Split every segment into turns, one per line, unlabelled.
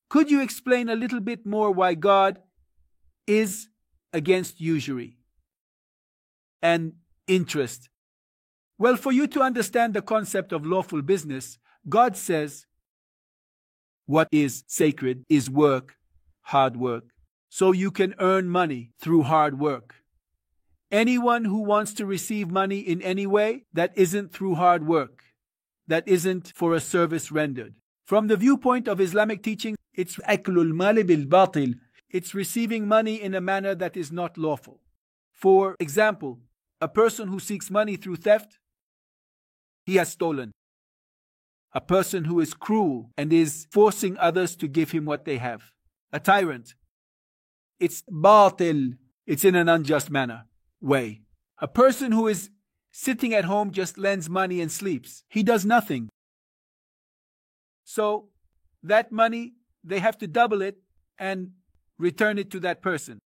Could you explain a little bit more why God is against usury and interest? Well, for you to understand the concept of lawful business, God says what is sacred is work, hard work. So you can earn money through hard work. Anyone who wants to receive money in any way, that isn't through hard work, that isn't for a service rendered. From the viewpoint of Islamic teaching, it's aklul mali bil batil. It's receiving money in a manner that is not lawful. For example, a person who seeks money through theft, he has stolen. A person who is cruel and is forcing others to give him what they have. A tyrant. It's batil. It's in an unjust way. A person who is sitting at home just lends money and sleeps. He does nothing. So that money, they have to double it and return it to that person.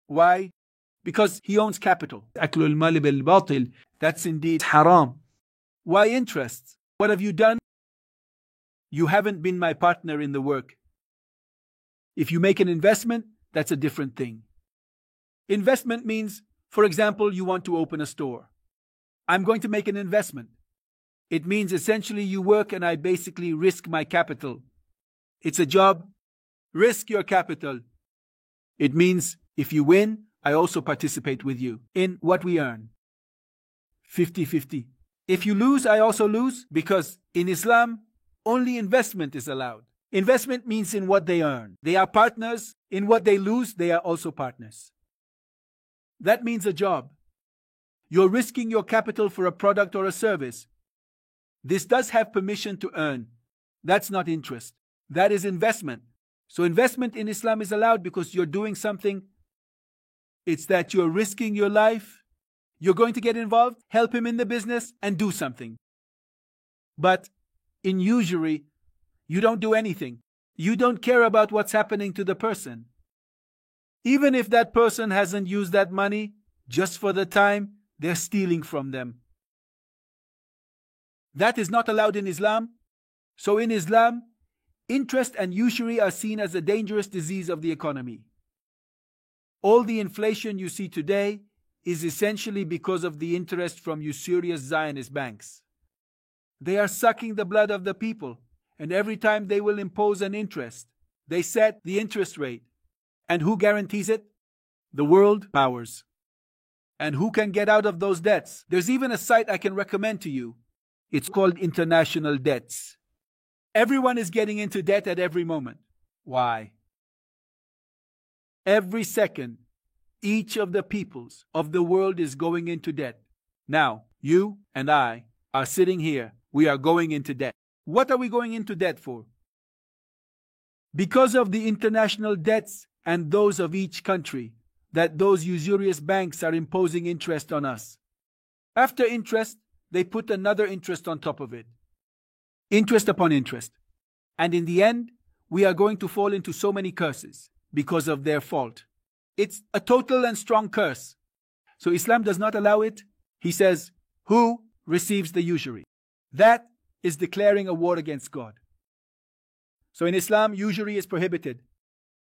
Why? Because he owns capital. Aklul mali bil batil. That's indeed haram. Why interest? What have you done? You haven't been my partner in the work. If you make an investment, that's a different thing. Investment means, for example, you want to open a store. I'm going to make an investment. It means essentially you work and I basically risk my capital. It's a job. Risk your capital. It means if you win, I also participate with you in what we earn. 50-50. If you lose, I also lose, because in Islam, only investment is allowed. Investment means in what they earn. They are partners. In what they lose, they are also partners. That means a job. You're risking your capital for a product or a service. This does have permission to earn. That's not interest. That is investment. So investment in Islam is allowed because you're doing something. It's that you're risking your life. You're going to get involved, help him in the business, and do something. But in usury, you don't do anything. You don't care about what's happening to the person. Even if that person hasn't used that money, just for the time, they're stealing from them. That is not allowed in Islam. So in Islam, interest and usury are seen as a dangerous disease of the economy. All the inflation you see today is essentially because of the interest from usurious Zionist banks. They are sucking the blood of the people, and every time they will impose an interest, they set the interest rate. And who guarantees it? The world powers. And who can get out of those debts? There's even a site I can recommend to you. It's called International Debts. Everyone is getting into debt at every moment. Why? Every second, each of the peoples of the world is going into debt. Now, you and I are sitting here. We are going into debt. What are we going into debt for? Because of the international debts and those of each country, that those usurious banks are imposing interest on us. After interest, they put another interest on top of it. Interest upon interest. And in the end, we are going to fall into so many curses because of their fault. It's a total and strong curse. So Islam does not allow it. He says, who receives the usury? That is declaring a war against God. So in Islam, usury is prohibited.